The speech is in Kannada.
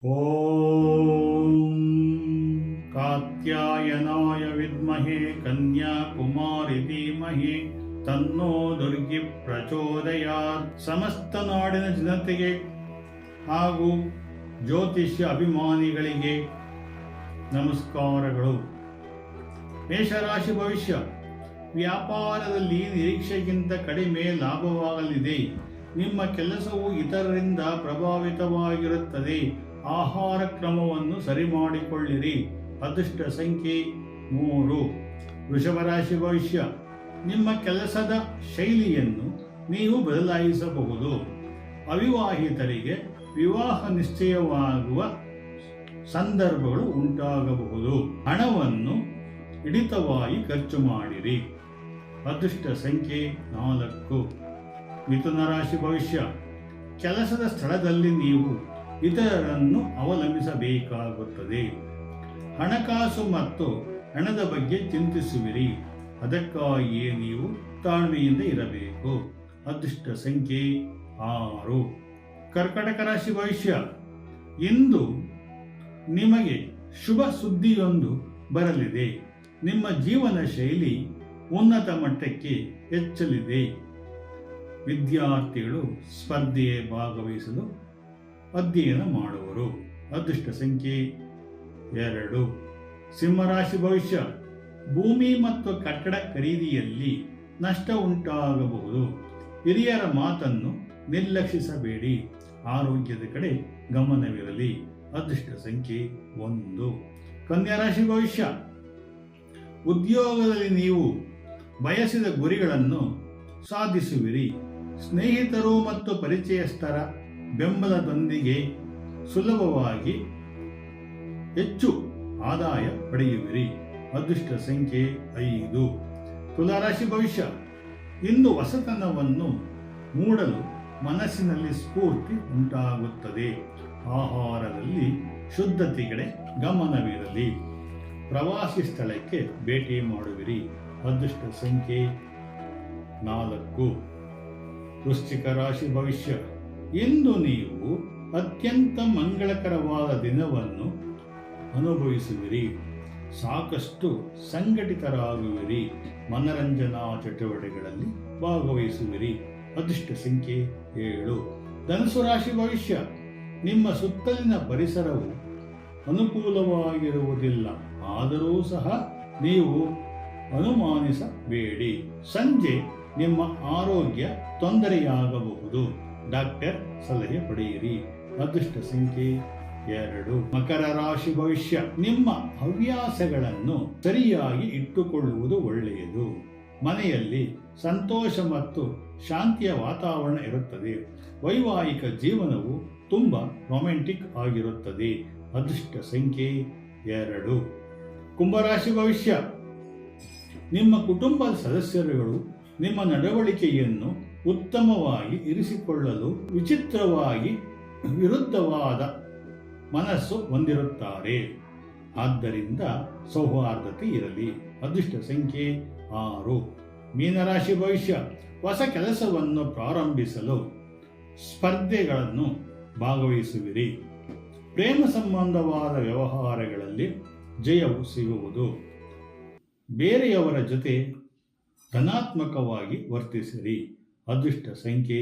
ಓಂ ಕಾತ್ಯಾಯನಾಯ ವಿದ್ಮಹೆ ಕನ್ಯಾಕುಮಾರಿ ಧೀಮಹಿ ತನ್ನೋ ದುರ್ಗಿ ಪ್ರಚೋದಯಾತ್. ಸಮಸ್ತ ನಾಡಿನ ಜನತೆಗೆ ಹಾಗೂ ಜ್ಯೋತಿಷ್ಯ ಅಭಿಮಾನಿಗಳಿಗೆ ನಮಸ್ಕಾರಗಳು. ಮೇಷರಾಶಿ ಭವಿಷ್ಯ. ವ್ಯಾಪಾರದಲ್ಲಿ ನಿರೀಕ್ಷೆಗಿಂತ ಕಡಿಮೆ ಲಾಭವಾಗಲಿದೆ. ನಿಮ್ಮ ಕೆಲಸವು ಇತರರಿಂದ ಪ್ರಭಾವಿತವಾಗಿರುತ್ತದೆ. ಆಹಾರ ಕ್ರಮವನ್ನು ಸರಿ ಮಾಡಿಕೊಳ್ಳಿರಿ. ಅದೃಷ್ಟ ಸಂಖ್ಯೆ 3. ವೃಷಭರಾಶಿ ಭವಿಷ್ಯ. ನಿಮ್ಮ ಕೆಲಸದ ಶೈಲಿಯನ್ನು ನೀವು ಬದಲಾಯಿಸಬಹುದು. ಅವಿವಾಹಿತರಿಗೆ ವಿವಾಹ ನಿಶ್ಚಯವಾಗುವ ಸಂದರ್ಭಗಳು ಉಂಟಾಗಬಹುದು. ಹಣವನ್ನು ಹಿಡಿತವಾಗಿ ಖರ್ಚು ಮಾಡಿರಿ. ಅದೃಷ್ಟ ಸಂಖ್ಯೆ 4. ಮಿಥುನ ರಾಶಿ ಭವಿಷ್ಯ. ಕೆಲಸದ ಸ್ಥಳದಲ್ಲಿ ನೀವು ಇತರರನ್ನು ಅವಲಂಬಿಸಬೇಕಾಗುತ್ತದೆ. ಹಣಕಾಸು ಮತ್ತು ಹಣದ ಬಗ್ಗೆ ಚಿಂತಿಸುವಿರಿ. ಅದಕ್ಕಾಗಿಯೇ ನೀವು ತಾಳ್ಮೆಯಿಂದ ಇರಬೇಕು. ಅದೃಷ್ಟ ಸಂಖ್ಯೆ 6. ಕರ್ಕಟಕ ರಾಶಿ ಭವಿಷ್ಯ. ಇಂದು ನಿಮಗೆ ಶುಭ ಸುದ್ದಿಯೊಂದು ಬರಲಿದೆ. ನಿಮ್ಮ ಜೀವನ ಶೈಲಿ ಉನ್ನತ ಮಟ್ಟಕ್ಕೆ ಹೆಚ್ಚಲಿದೆ. ವಿದ್ಯಾರ್ಥಿಗಳು ಸ್ಪರ್ಧೆಗೆ ಭಾಗವಹಿಸಲು ಅಧ್ಯಯನ ಮಾಡುವರು. ಅದೃಷ್ಟ ಸಂಖ್ಯೆ 2. ಸಿಂಹರಾಶಿ ಭವಿಷ್ಯ. ಭೂಮಿ ಮತ್ತು ಕಟ್ಟಡ ಖರೀದಿಯಲ್ಲಿ ನಷ್ಟ ಉಂಟಾಗಬಹುದು. ಹಿರಿಯರ ಮಾತನ್ನು ನಿರ್ಲಕ್ಷಿಸಬೇಡಿ. ಆರೋಗ್ಯದ ಕಡೆ ಗಮನವಿರಲಿ. ಅದೃಷ್ಟ ಸಂಖ್ಯೆ 1. ಕನ್ಯಾ ರಾಶಿ ಭವಿಷ್ಯ. ಉದ್ಯೋಗದಲ್ಲಿ ನೀವು ಬಯಸಿದ ಗುರಿಗಳನ್ನು ಸಾಧಿಸುವಿರಿ. ಸ್ನೇಹಿತರು ಮತ್ತು ಪರಿಚಯಸ್ಥರ ಬೆಂಬಲದೊಂದಿಗೆ ಸುಲಭವಾಗಿ ಹೆಚ್ಚು ಆದಾಯ ಪಡೆಯುವಿರಿ. ಅದೃಷ್ಟ ಸಂಖ್ಯೆ 5. ತುಲಾರಾಶಿ ಭವಿಷ್ಯ. ಇಂದು ಹೊಸತನವನ್ನು ಮೂಡಲು ಮನಸ್ಸಿನಲ್ಲಿ ಸ್ಫೂರ್ತಿ ಉಂಟಾಗುತ್ತದೆ. ಆಹಾರದಲ್ಲಿ ಶುದ್ಧತೆಗೆ ಗಮನವಿರಲಿ. ಪ್ರವಾಸಿ ಸ್ಥಳಕ್ಕೆ ಭೇಟಿ ಮಾಡುವಿರಿ. ಅದೃಷ್ಟ ಸಂಖ್ಯೆ 4. ವೃಶ್ಚಿಕ ರಾಶಿ ಭವಿಷ್ಯ. ಇಂದು ನೀವು ಅತ್ಯಂತ ಮಂಗಳಕರವಾದ ದಿನವನ್ನು ಅನುಭವಿಸುವಿರಿ. ಸಾಕಷ್ಟು ಸಂಘಟಿತರಾಗುವಿರಿ. ಮನರಂಜನಾ ಚಟುವಟಿಕೆಗಳಲ್ಲಿ ಭಾಗವಹಿಸುವಿರಿ. ಅದೃಷ್ಟ ಸಂಖ್ಯೆ 7. ಧನುಸು ರಾಶಿ ಭವಿಷ್ಯ. ನಿಮ್ಮ ಸುತ್ತಲಿನ ಪರಿಸರವು ಅನುಕೂಲವಾಗಿರುವುದಿಲ್ಲ. ಆದರೂ ಸಹ ನೀವು ಅನುಮಾನಿಸಬೇಡಿ. ಸಂಜೆ ನಿಮ್ಮ ಆರೋಗ್ಯ ತೊಂದರೆಯಾಗಬಹುದು. ಡಾಕ್ಟರ್ ಸಲಹೆ ಪಡೆಯಿರಿ. ಅದೃಷ್ಟ ಸಂಖ್ಯೆ 2. ಮಕರ ರಾಶಿ ಭವಿಷ್ಯ. ನಿಮ್ಮ ಹವ್ಯಾಸಗಳನ್ನು ಸರಿಯಾಗಿ ಇಟ್ಟುಕೊಳ್ಳುವುದು ಒಳ್ಳೆಯದು. ಮನೆಯಲ್ಲಿ ಸಂತೋಷ ಮತ್ತು ಶಾಂತಿಯ ವಾತಾವರಣ ಇರುತ್ತದೆ. ವೈವಾಹಿಕ ಜೀವನವು ತುಂಬಾ ರೊಮ್ಯಾಂಟಿಕ್ ಆಗಿರುತ್ತದೆ. ಅದೃಷ್ಟ ಸಂಖ್ಯೆ 2. ಕುಂಭರಾಶಿ ಭವಿಷ್ಯ. ನಿಮ್ಮ ಕುಟುಂಬದ ಸದಸ್ಯರುಗಳು ನಿಮ್ಮ ನಡವಳಿಕೆಯನ್ನು ಉತ್ತಮವಾಗಿ ಇರಿಸಿಕೊಳ್ಳಲು ವಿರುದ್ಧವಾದ ಮನಸ್ಸು ಹೊಂದಿರುತ್ತಾರೆ. ಆದ್ದರಿಂದ ಸೌಹಾರ್ದತೆ ಇರಲಿ. ಅದೃಷ್ಟ ಸಂಖ್ಯೆ 6. ಮೀನರಾಶಿ ಭವಿಷ್ಯ. ಹೊಸ ಕೆಲಸವನ್ನು ಪ್ರಾರಂಭಿಸಲು ಸ್ಪರ್ಧೆಗಳನ್ನು ಭಾಗವಹಿಸುವಿರಿ. ಪ್ರೇಮ ಸಂಬಂಧವಾದ ವ್ಯವಹಾರಗಳಲ್ಲಿ ಜಯವು ಸಿಗುವುದು. ಬೇರೆಯವರ ಜೊತೆ ಧನಾತ್ಮಕವಾಗಿ ವರ್ತಿಸಿರಿ. ಅದೃಷ್ಟ ಸಂಖ್ಯೆ